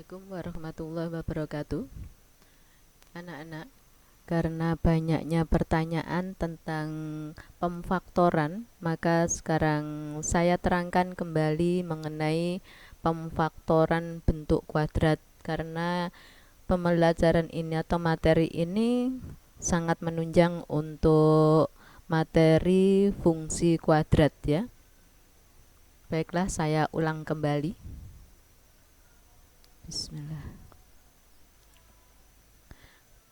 Assalamualaikum warahmatullahi wabarakatuh. Anak-anak, karena banyaknya pertanyaan tentang pemfaktoran, maka sekarang saya terangkan kembali mengenai pemfaktoran bentuk kuadrat, karena pembelajaran ini atau materi ini sangat menunjang untuk materi fungsi kuadrat ya. Baiklah, saya ulang kembali. Bismillah.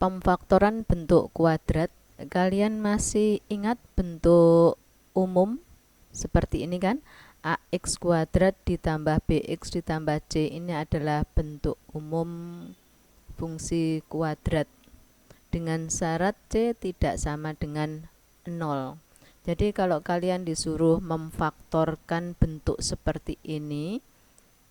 Pemfaktoran bentuk kuadrat, kalian masih ingat bentuk umum seperti ini kan? Ax kuadrat ditambah bx ditambah c, ini adalah bentuk umum fungsi kuadrat dengan syarat c tidak sama dengan 0. Jadi kalau kalian disuruh memfaktorkan bentuk seperti ini,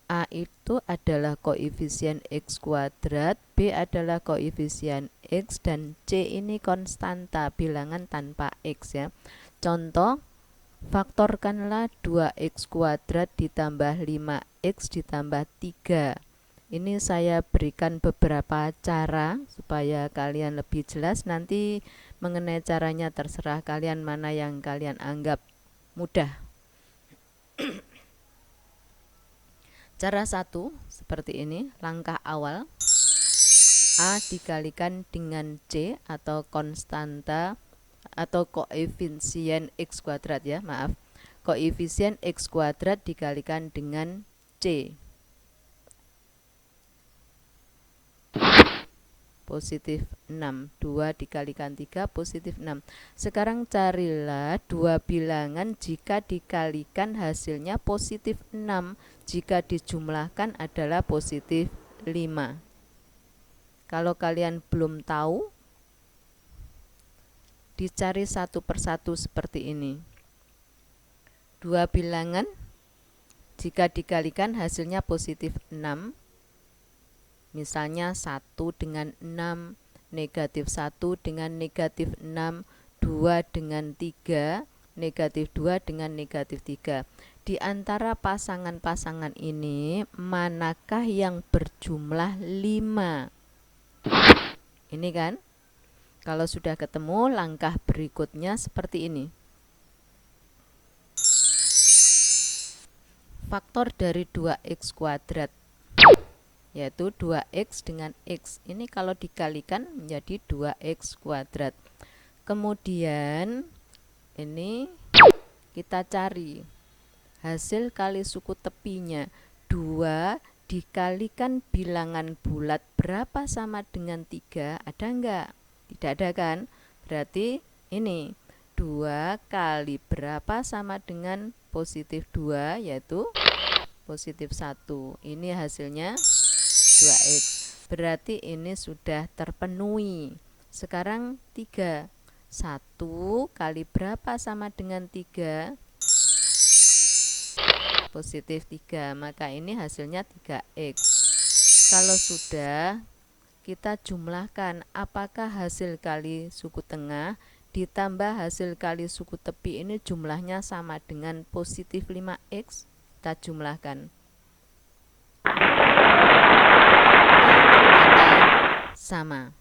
A itu adalah koefisien X kuadrat, B adalah koefisien X, dan C ini konstanta bilangan tanpa X ya. Contoh, faktorkanlah 2X kuadrat ditambah 5X ditambah 3. Ini saya berikan beberapa cara supaya kalian lebih jelas. Nanti mengenai caranya terserah kalian mana yang kalian anggap mudah. Cara 1 seperti ini, langkah awal A dikalikan dengan C atau konstanta atau koefisien X kuadrat ya, maaf. Koefisien X kuadrat dikalikan dengan C. Positif 6, 2 dikalikan 3 positif 6. Sekarang carilah dua bilangan jika dikalikan hasilnya positif 6, jika dijumlahkan adalah positif 5. Kalau kalian belum tahu, dicari satu persatu seperti ini. Dua bilangan jika dikalikan hasilnya positif 6, misalnya 1 dengan 6, negatif 1 dengan negatif 6, 2 dengan 3, negatif 2 dengan negatif 3. Di antara pasangan-pasangan ini, manakah yang berjumlah 5? Ini kan? Kalau sudah ketemu, langkah berikutnya seperti ini. Faktor dari 2x kuadrat, yaitu 2x dengan x. Ini kalau dikalikan menjadi 2x kuadrat. Kemudian ini kita cari hasil kali suku tepinya. 2 dikalikan bilangan bulat berapa sama dengan 3? Ada enggak? Tidak ada kan? Berarti ini 2 kali berapa sama dengan positif 2, yaitu positif 1. Ini hasilnya 2x. Berarti ini sudah terpenuhi. Sekarang 3. 1 kali berapa sama dengan 3? Positif 3. Maka ini hasilnya 3x. Kalau sudah, kita jumlahkan apakah hasil kali suku tengah ditambah hasil kali suku tepi ini jumlahnya sama dengan positif 5x. Kita jumlahkan. Sama.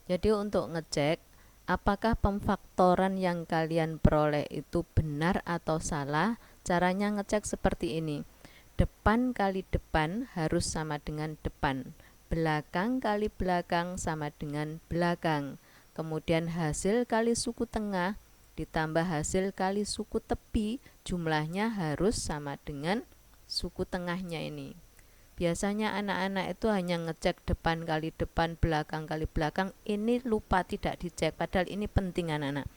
Jadi untuk ngecek apakah pemfaktoran yang kalian peroleh itu benar atau salah, caranya ngecek seperti ini. Depan kali depan harus sama dengan depan, belakang kali belakang sama dengan belakang. Kemudian hasil kali suku tengah ditambah hasil kali suku tepi, jumlahnya harus sama dengan suku tengahnya ini. Biasanya anak-anak itu hanya ngecek depan kali depan, belakang kali belakang. Ini lupa tidak dicek, padahal ini penting anak-anak.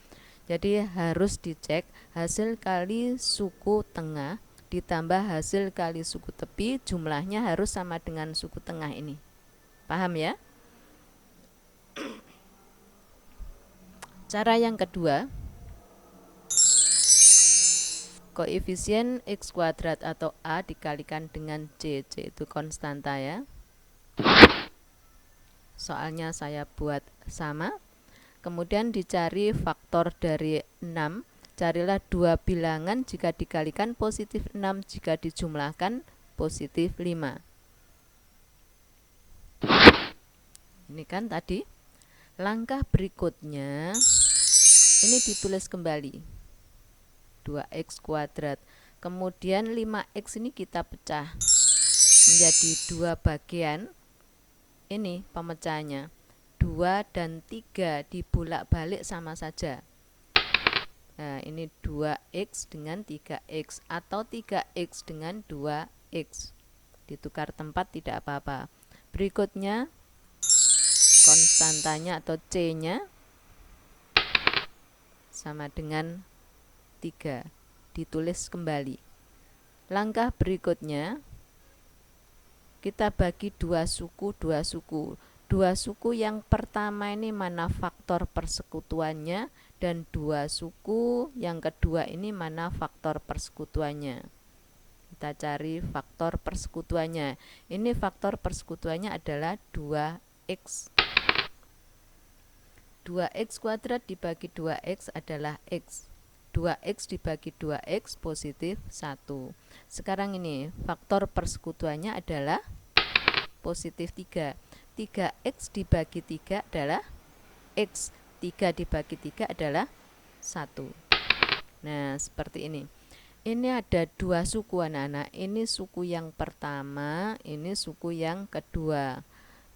Jadi harus dicek hasil kali suku tengah ditambah hasil kali suku tepi, jumlahnya harus sama dengan suku tengah ini. Paham ya? Cara yang kedua, koefisien x kuadrat atau A dikalikan dengan C. C itu konstanta ya. Soalnya saya buat sama. Kemudian dicari faktor dari 6. Carilah dua bilangan jika dikalikan positif 6, jika dijumlahkan positif 5. Ini kan tadi. Langkah berikutnya ini ditulis kembali 2x kuadrat. Kemudian 5x ini kita pecah menjadi 2 bagian. Ini pemecahannya 2 dan 3 dibolak-balik sama saja. Nah, ini 2x dengan 3x atau 3x dengan 2x. Ditukar tempat tidak apa-apa. Berikutnya konstantanya atau C-nya sama dengan 3. Ditulis kembali. Langkah berikutnya kita bagi 2 suku. 2 suku yang pertama ini mana faktor persekutuannya, dan 2 suku yang kedua ini mana faktor persekutuannya. Kita cari faktor persekutuannya. Ini faktor persekutuannya adalah 2x. 2x kuadrat dibagi 2x adalah x. 2x dibagi 2x positif 1. Sekarang ini faktor persekutuannya adalah positif 3. 3x dibagi 3 adalah x. 3 dibagi 3 adalah 1. Nah, seperti ini. Ini ada 2 suku anak-anak. Ini suku yang pertama, ini suku yang kedua.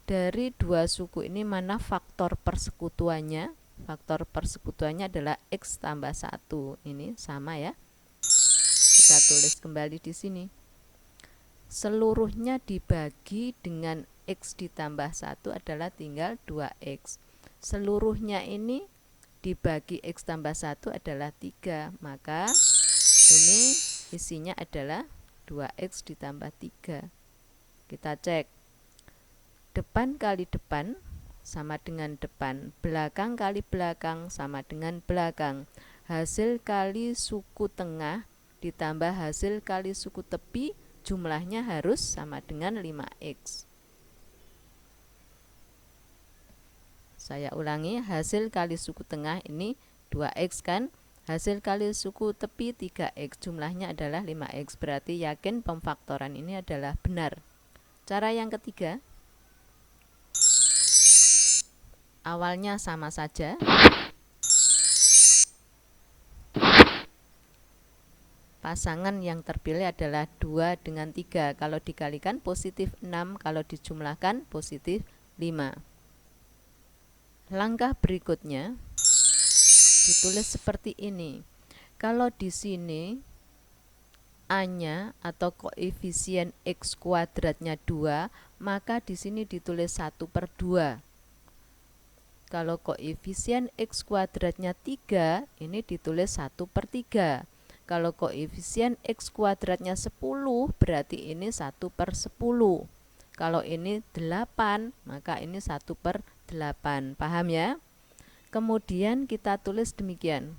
Dari 2 suku ini mana faktor persekutuannya? Faktor persekutuannya adalah x tambah 1. Ini sama ya. Kita tulis kembali di sini. Seluruhnya dibagi dengan x ditambah 1 adalah tinggal 2x. Seluruhnya ini dibagi x tambah 1 adalah 3. Maka ini isinya adalah 2x ditambah 3. Kita cek. Depan kali depan sama dengan depan, belakang kali belakang sama dengan belakang. Hasil kali suku tengah ditambah hasil kali suku tepi, jumlahnya harus sama dengan 5x. Saya ulangi, hasil kali suku tengah ini 2x kan, hasil kali suku tepi 3x, jumlahnya adalah 5x. Berarti yakin pemfaktoran ini adalah benar. Cara yang ketiga, awalnya sama saja. Pasangan yang terpilih adalah 2 dengan 3. Kalau dikalikan positif 6, kalau dijumlahkan positif 5. Langkah berikutnya ditulis seperti ini. Kalau di sini A-nya atau koefisien x kuadratnya 2, maka di sini ditulis 1/2. Kalau koefisien x kuadratnya 3, ini ditulis 1/3. Kalau koefisien x kuadratnya 10, berarti ini 1/10. Kalau ini 8, maka ini 1/8. Paham ya? Kemudian kita tulis demikian.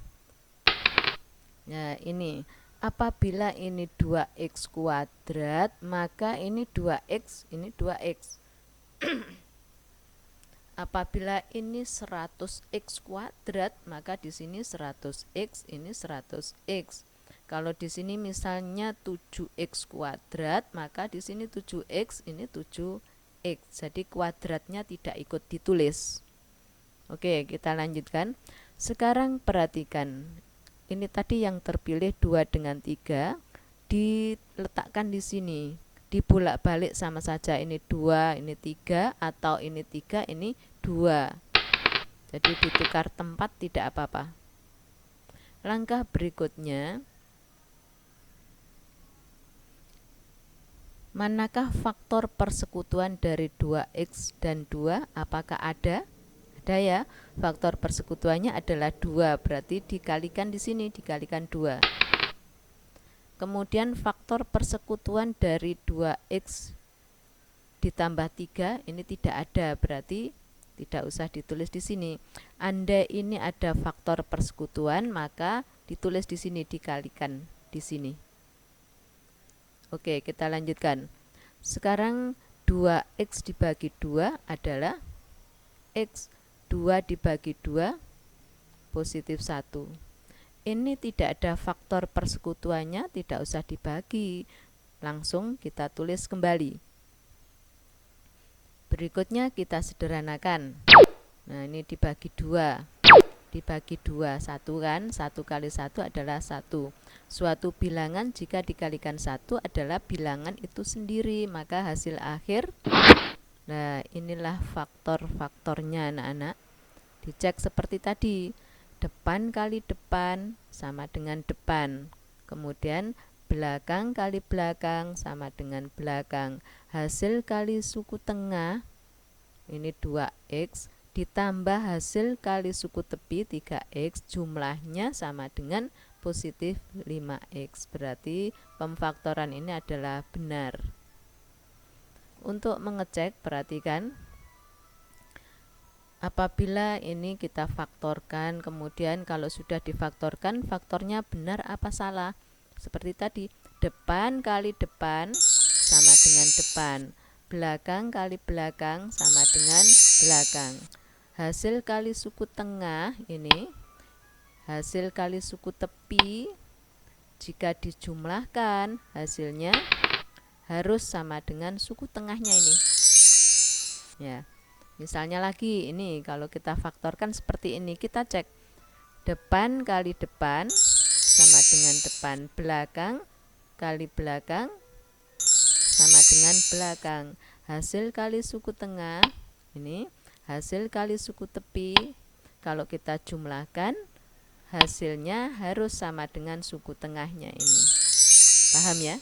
Nah, ini apabila ini 2x kuadrat, maka ini 2x, ini 2x. Apabila ini 100x kuadrat, maka di sini 100x, ini 100x. Kalau di sini misalnya 7x kuadrat, maka di sini 7x, ini 7x. Jadi kuadratnya tidak ikut ditulis. Oke, kita lanjutkan. Sekarang perhatikan. Ini tadi yang terpilih 2 dengan 3 diletakkan di sini. Dibolak-balik sama saja, ini 2, ini 3, atau ini 3, ini 2. Jadi ditukar tempat tidak apa-apa. Langkah berikutnya, manakah faktor persekutuan dari 2x dan 2? Apakah ada? Ada ya. Faktor persekutuannya adalah 2, berarti dikalikan di sini, dikalikan 2. Kemudian faktor persekutuan dari 2x ditambah 3 ini tidak ada, berarti tidak usah ditulis di sini. Andai ini ada faktor persekutuan, maka ditulis di sini, dikalikan di sini. Oke, kita lanjutkan. Sekarang 2x dibagi 2 adalah x. 2 dibagi 2 positif 1. Ini tidak ada faktor persekutuannya, tidak usah dibagi. Langsung kita tulis kembali. Berikutnya kita sederhanakan. Nah, ini dibagi dua. Dibagi dua, satu kan, 1 kali 1 adalah 1. Suatu bilangan jika dikalikan 1 adalah bilangan itu sendiri, maka hasil akhir. Nah, inilah faktor-faktornya anak-anak. Dicek seperti tadi, depan kali depan sama dengan depan. Kemudian belakang kali belakang sama dengan belakang. Hasil kali suku tengah, ini 2x, ditambah hasil kali suku tepi 3x, jumlahnya sama dengan positif 5x. Berarti pemfaktoran ini adalah benar. Untuk mengecek, perhatikan, apabila ini kita faktorkan, kemudian kalau sudah difaktorkan, faktornya benar apa salah. Seperti tadi, depan kali depan sama dengan depan, belakang kali belakang sama dengan belakang. Hasil kali suku tengah ini, hasil kali suku tepi, jika dijumlahkan hasilnya harus sama dengan suku tengahnya ini. Ya, misalnya lagi ini kalau kita faktorkan seperti ini, kita cek depan kali depan sama dengan depan, belakang kali belakang sama dengan belakang. Hasil kali suku tengah ini, hasil kali suku tepi, kalau kita jumlahkan hasilnya harus sama dengan suku tengahnya ini. Paham ya?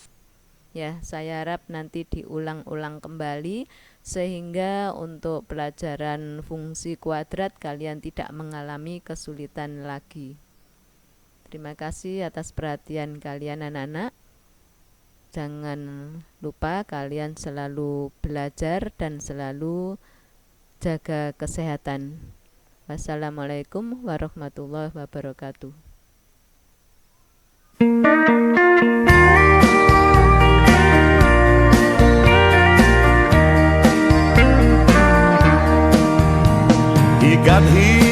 Ya, saya harap nanti diulang-ulang kembali sehingga untuk pelajaran fungsi kuadrat kalian tidak mengalami kesulitan lagi. Terima kasih atas perhatian kalian anak-anak. Jangan lupa kalian selalu belajar dan selalu jaga kesehatan. Wassalamualaikum warahmatullahi wabarakatuh. He got here